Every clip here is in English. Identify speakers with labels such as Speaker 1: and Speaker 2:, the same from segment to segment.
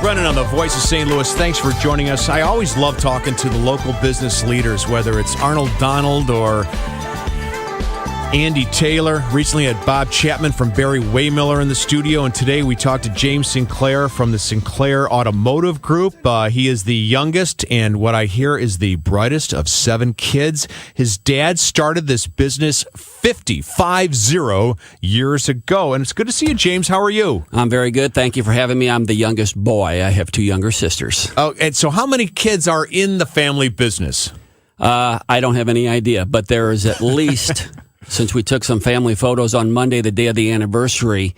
Speaker 1: Brennan on the Voice of St. Louis. Thanks for joining us. I always love talking to the local business leaders, whether it's Arnold Donald or Andy Taylor. Recently had Bob Chapman from Barry Waymiller in the studio, and today we talked to James Sinclair from the Sinclair Automotive Group. He is the youngest and what I hear is the brightest of 7 kids. His dad started this business 50 years ago, and it's good to see you, James. How are you?
Speaker 2: I'm very good. Thank you for having me. I'm the youngest boy. I have 2 younger sisters.
Speaker 1: Oh, and so how many kids are in the family business?
Speaker 2: I don't have any idea, but there is at least... Since we took some family photos on Monday, the day of the anniversary,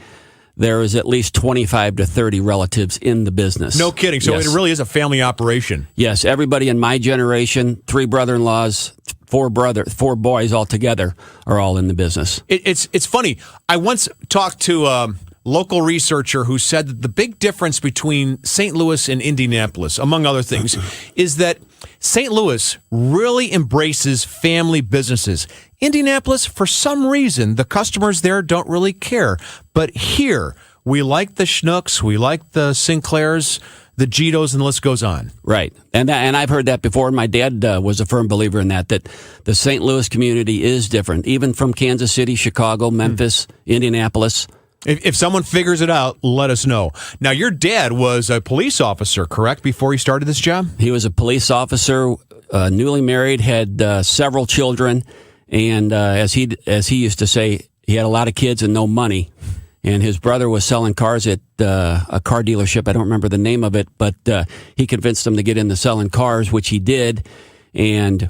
Speaker 2: there is at least 25 to 30 relatives in the business.
Speaker 1: No kidding. So
Speaker 2: yes.
Speaker 1: It really is a family operation.
Speaker 2: Yes. Everybody in my generation, 3 brother-in-laws, 4 boys altogether are all in the business.
Speaker 1: It's funny. I once talked to a local researcher who said that the big difference between St. Louis and Indianapolis, among other things, is that St. Louis really embraces family businesses. Indianapolis, for some reason, the customers there don't really care. But here, we like the Schnooks, we like the Sinclairs, the Gitos, and the list goes on.
Speaker 2: Right. And I've heard that before. My dad was a firm believer in that the St. Louis community is different, even from Kansas City, Chicago, Memphis, Indianapolis.
Speaker 1: If someone figures it out, let us know. Now, your dad was a police officer, correct, before he started this job?
Speaker 2: He was a police officer, newly married, had several children, and as he used to say, he had a lot of kids and no money. And his brother was selling cars at a car dealership. I don't remember the name of it, but he convinced him to get into selling cars, which he did, and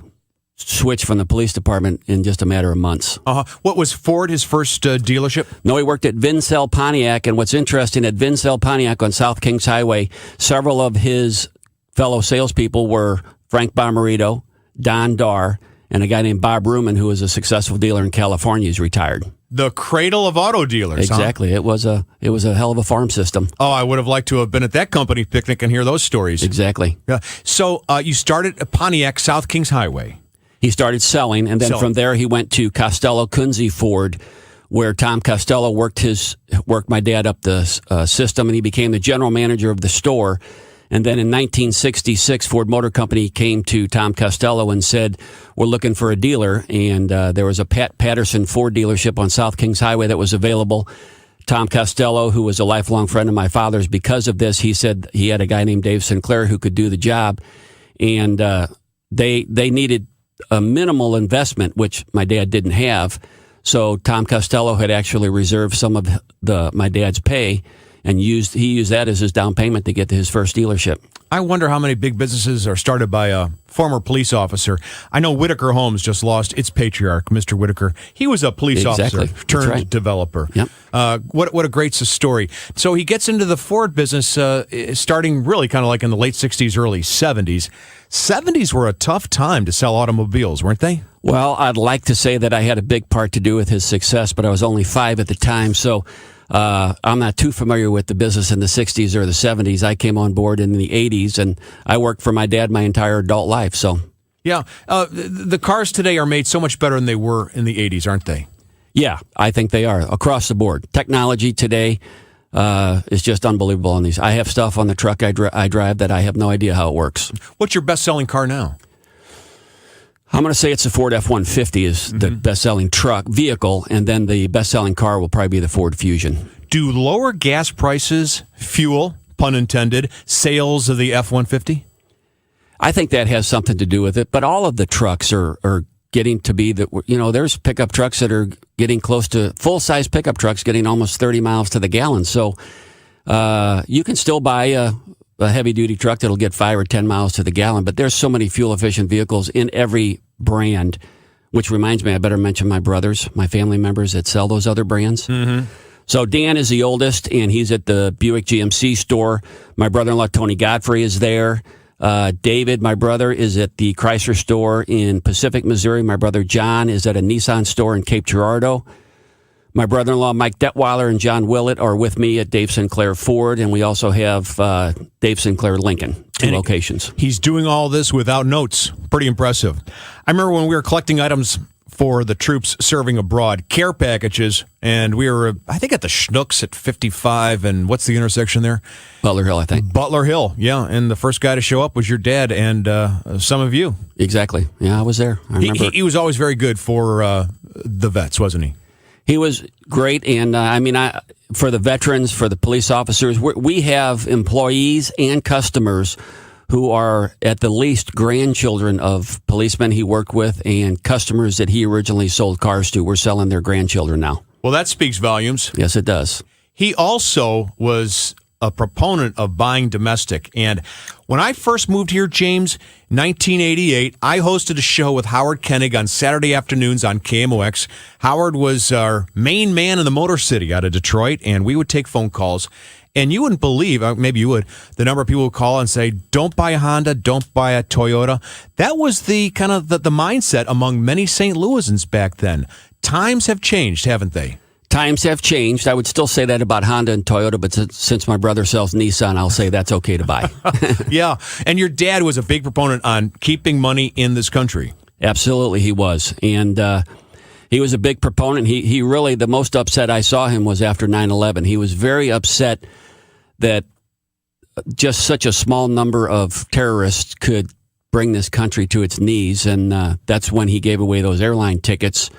Speaker 2: switched from the police department in just a matter of months.
Speaker 1: What was Ford, his first dealership?
Speaker 2: No, he worked at Vincel Pontiac, and what's interesting, at Vincel Pontiac on South Kings Highway, several of his fellow salespeople were Frank Bomarito, Don Darr, and a guy named Bob Ruman, who was a successful dealer in California. He's retired.
Speaker 1: The cradle of auto dealers.
Speaker 2: Exactly.
Speaker 1: Huh?
Speaker 2: It was a hell of a farm system.
Speaker 1: Oh, I would have liked to have been at that company picnic and hear those stories.
Speaker 2: Exactly.
Speaker 1: Yeah. So you started at Pontiac, South Kings Highway.
Speaker 2: He started selling, and then from there he went to Costello Kunze Ford, where Tom Costello worked my dad up the system, and he became the general manager of the store. And then in 1966, Ford Motor Company came to Tom Costello and said, "We're looking for a dealer." And there was a Pat Patterson Ford dealership on South Kings Highway that was available. Tom Costello, who was a lifelong friend of my father's, because of this, he said he had a guy named Dave Sinclair who could do the job. And they needed a minimal investment, which my dad didn't have. So Tom Costello had actually reserved some of my dad's pay, and he used that as his down payment to get to his first dealership.
Speaker 1: I wonder how many big businesses are started by a former police officer. I know Whitaker Homes just lost its patriarch, Mr. Whitaker. He was a police officer turned developer.
Speaker 2: Yep.
Speaker 1: What a great story. So he gets into the Ford business starting really kind of like in the late 60s, early 70s. 70s were a tough time to sell automobiles, weren't they?
Speaker 2: Well, I'd like to say that I had a big part to do with his success, but I was only 5 at the time, so I'm not too familiar with the business in the 60s or the 70s. I came on board in the 80s, and I worked for my dad my entire adult life. So,
Speaker 1: yeah, the cars today are made so much better than they were in the 80s, aren't they?
Speaker 2: Yeah, I think they are across the board. Technology today is just unbelievable on these. I have stuff on the truck I drive that I have no idea how it works.
Speaker 1: What's your best-selling car now?
Speaker 2: I'm going to say it's the Ford F-150 is the best-selling vehicle, and then the best-selling car will probably be the Ford Fusion.
Speaker 1: Do lower gas prices fuel, pun intended, sales of the F-150?
Speaker 2: I think that has something to do with it, but all of the trucks are getting to be there's pickup trucks that are getting close to full-size pickup trucks getting almost 30 miles to the gallon. So you can still buy a heavy-duty truck that'll get 5 or 10 miles to the gallon, but there's so many fuel-efficient vehicles in every brand, which reminds me, I better mention my brothers, my family members that sell those other brands. Mm-hmm. So Dan is the oldest, and he's at the Buick GMC store. My brother-in-law, Tony Godfrey, is there. David, my brother, is at the Chrysler store in Pacific, Missouri. My brother John is at a Nissan store in Cape Girardeau. My brother-in-law, Mike Detweiler, and John Willett are with me at Dave Sinclair Ford, and we also have Dave Sinclair Lincoln, 2 locations.
Speaker 1: He's doing all this without notes. Pretty impressive. I remember when we were collecting items for the troops serving abroad, care packages, and we were, I think, at the Schnooks at 55, and what's the intersection there?
Speaker 2: Butler Hill, I think.
Speaker 1: Butler Hill, yeah, and the first guy to show up was your dad and some of you.
Speaker 2: Exactly. Yeah, I was there. I remember.
Speaker 1: He was always very good for the vets, wasn't he?
Speaker 2: He was great, and for the veterans, for the police officers, we have employees and customers who are at the least grandchildren of policemen he worked with and customers that he originally sold cars to. We're selling their grandchildren now.
Speaker 1: Well, that speaks volumes.
Speaker 2: Yes, it does.
Speaker 1: He also was a proponent of buying domestic. And when I first moved here, James, 1988, I hosted a show with Howard Koenig on Saturday afternoons on KMOX. Howard was our main man in the Motor City out of Detroit, and we would take phone calls. And you wouldn't believe, maybe you would, the number of people who call and say, don't buy a Honda, don't buy a Toyota. That was the kind of the mindset among many St. Louisans back then. Times have changed, haven't they?
Speaker 2: Times have changed. I would still say that about Honda and Toyota, but since my brother sells Nissan, I'll say that's okay to buy.
Speaker 1: Yeah, and your dad was a big proponent on keeping money in this country.
Speaker 2: Absolutely, he was. And he was a big proponent. He really, the most upset I saw him was after 9/11. He was very upset that just such a small number of terrorists could bring this country to its knees. And that's when he gave away those airline tickets,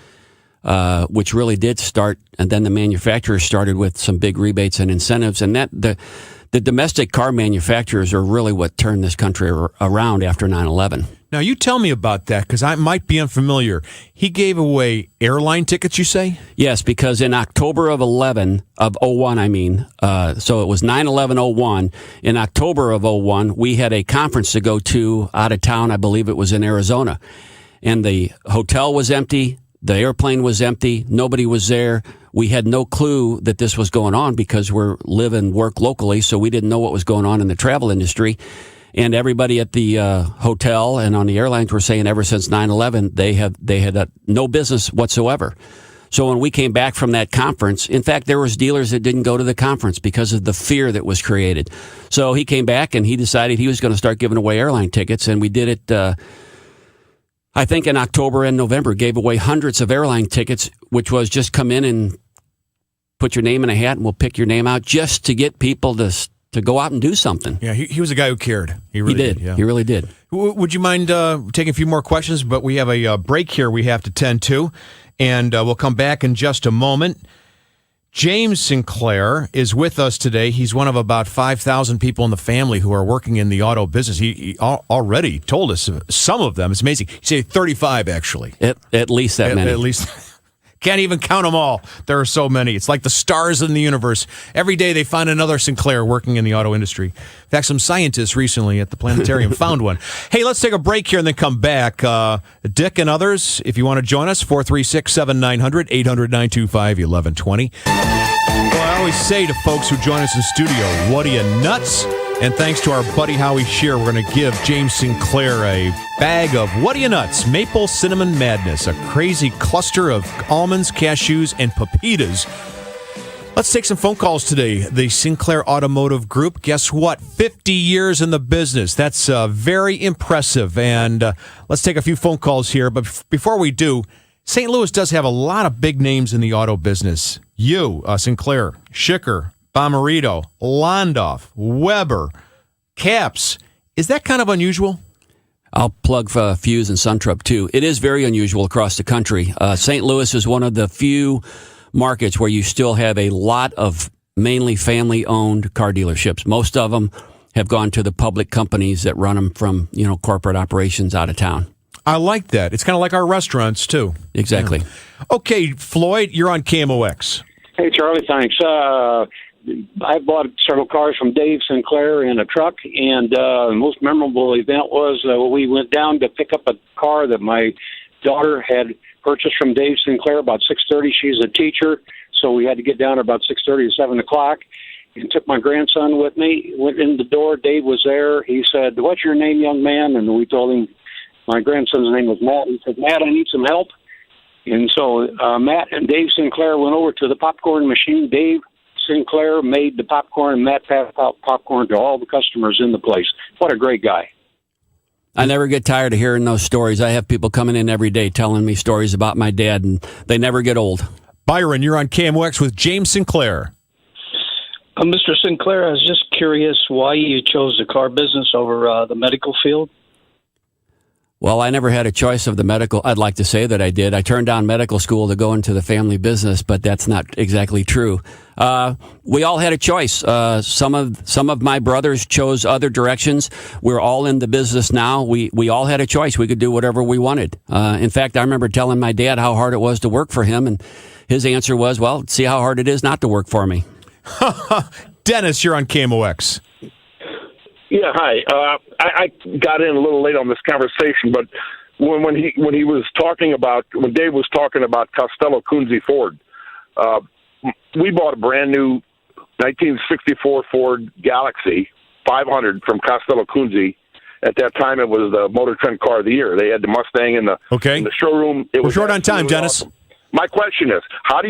Speaker 2: which really did start. And then the manufacturers started with some big rebates and incentives. And that the domestic car manufacturers are really what turned this country around after 9/11.
Speaker 1: Now, you tell me about that, because I might be unfamiliar. He gave away airline tickets, you say?
Speaker 2: Yes, because in October of 01, so it was 9/11/01. In October of 01, we had a conference to go to out of town. I believe it was in Arizona. And the hotel was empty. The airplane was empty. Nobody was there. We had no clue that this was going on because we're live and work locally, so we didn't know what was going on in the travel industry. And everybody at the hotel and on the airlines were saying ever since 9/11, they had no business whatsoever. So when we came back from that conference, in fact, there was dealers that didn't go to the conference because of the fear that was created. So he came back and he decided he was going to start giving away airline tickets, and we did it, I think in October and November, gave away hundreds of airline tickets, which was just come in and put your name in a hat and we'll pick your name out, just to get people to go out and do something.
Speaker 1: Yeah, he was a guy who cared. He really did. Yeah.
Speaker 2: He really did.
Speaker 1: Would you mind taking a few more questions? But we have a break here we have to tend to, and we'll come back in just a moment. James Sinclair is with us today. He's one of about 5,000 people in the family who are working in the auto business. He already told us some of them. It's amazing. He said 35, actually.
Speaker 2: At least that many.
Speaker 1: At least. Can't even count them all. There are so many. It's like the stars in the universe. Every day they find another Sinclair working in the auto industry. In fact, some scientists recently at the planetarium found one. Hey, let's take a break here and then come back. Dick and others, if you want to join us, 436-7900, 800-925-1120. Well, I always say to folks who join us in studio, what are you, nuts? And thanks to our buddy Howie Shear, we're going to give James Sinclair a bag of What Are You Nuts? Maple Cinnamon Madness, a crazy cluster of almonds, cashews, and pepitas. Let's take some phone calls today. The Sinclair Automotive Group, guess what? 50 years in the business. That's very impressive. And let's take a few phone calls here. But before we do, St. Louis does have a lot of big names in the auto business. You, Sinclair, Schicker, Bomarito, Londoff, Weber, Caps. Is that kind of unusual?
Speaker 2: I'll plug for Fuse and Suntrup, too. It is very unusual across the country. St. Louis is one of the few markets where you still have a lot of mainly family-owned car dealerships. Most of them have gone to the public companies that run them from, corporate operations out of town.
Speaker 1: I like that. It's kind of like our restaurants, too.
Speaker 2: Exactly.
Speaker 1: Yeah. Okay, Floyd, you're on KMOX.
Speaker 3: Hey, Charlie, thanks. I bought several cars from Dave Sinclair in a truck, and the most memorable event was we went down to pick up a car that my daughter had purchased from Dave Sinclair about 6:30. She's a teacher, so we had to get down at about 6:30 to 7 o'clock, and took my grandson with me. Went in the door. Dave was there. He said, "What's your name, young man?" And we told him my grandson's name was Matt. He said, "Matt, I need some help." And so Matt and Dave Sinclair went over to the popcorn machine. Dave Sinclair made the popcorn, and Matt passed out popcorn to all the customers in the place. What a great guy.
Speaker 2: I never get tired of hearing those stories. I have people coming in every day telling me stories about my dad, and they never get old.
Speaker 1: Byron, you're on KMOX with James Sinclair.
Speaker 4: Mr. Sinclair, I was just curious why you chose the car business over the medical field.
Speaker 2: Well, I never had a choice of the medical. I'd like to say that I did. I turned down medical school to go into the family business, but that's not exactly true. We all had a choice. Some of my brothers chose other directions. We're all in the business now. We all had a choice. We could do whatever we wanted. In fact, I remember telling my dad how hard it was to work for him, and his answer was, well, see how hard it is not to work for me.
Speaker 1: Dennis, you're on KMOX.
Speaker 5: Yeah, hi. I got in a little late on this conversation, but when Dave was talking about Costello Kunze Ford, we bought a brand new 1964 Ford Galaxy 500 from Costello Kunze. At that time, it was the Motor Trend Car of the Year. They had the Mustang in the showroom.
Speaker 1: We're short on time, Dennis.
Speaker 5: Awesome. My question is, are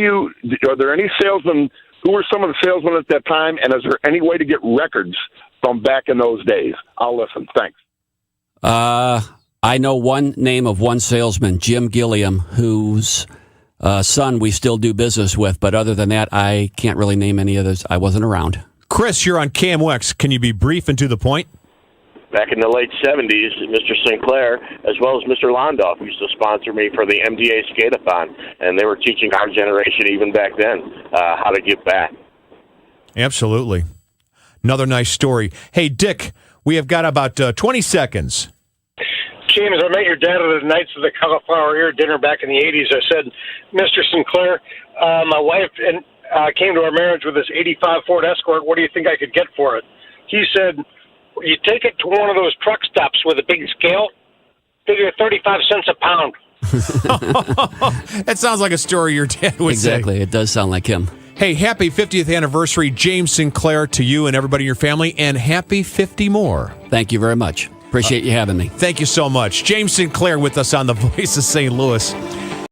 Speaker 5: there any salesmen? Who were some of the salesmen at that time, and is there any way to get records from back in those days? I'll listen. Thanks.
Speaker 2: I know one name of one salesman, Jim Gilliam, whose son we still do business with. But other than that, I can't really name any others. I wasn't around.
Speaker 1: Chris, you're on KMOX. Can you be brief and to the point?
Speaker 6: Back in the late 70s, Mr. Sinclair, as well as Mr. Londoff, used to sponsor me for the MDA Skate-a-thon, and they were teaching our generation, even back then, how to give back.
Speaker 1: Absolutely. Another nice story. Hey, Dick, we have got about 20 seconds.
Speaker 7: James, I met your dad at the Knights of the Cauliflower Ear dinner back in the 80s. I said, Mr. Sinclair, my wife came to our marriage with this 85 Ford Escort. What do you think I could get for it? He said, you take it to one of those truck stops with a big scale, figure 35 cents a pound.
Speaker 1: That sounds like a story your dad would say.
Speaker 2: Exactly. It does sound like him.
Speaker 1: Hey, happy 50th anniversary, James Sinclair, to you and everybody in your family, and happy 50 more.
Speaker 2: Thank you very much. Appreciate you having me.
Speaker 1: Thank you so much. James Sinclair with us on the Voice of St. Louis.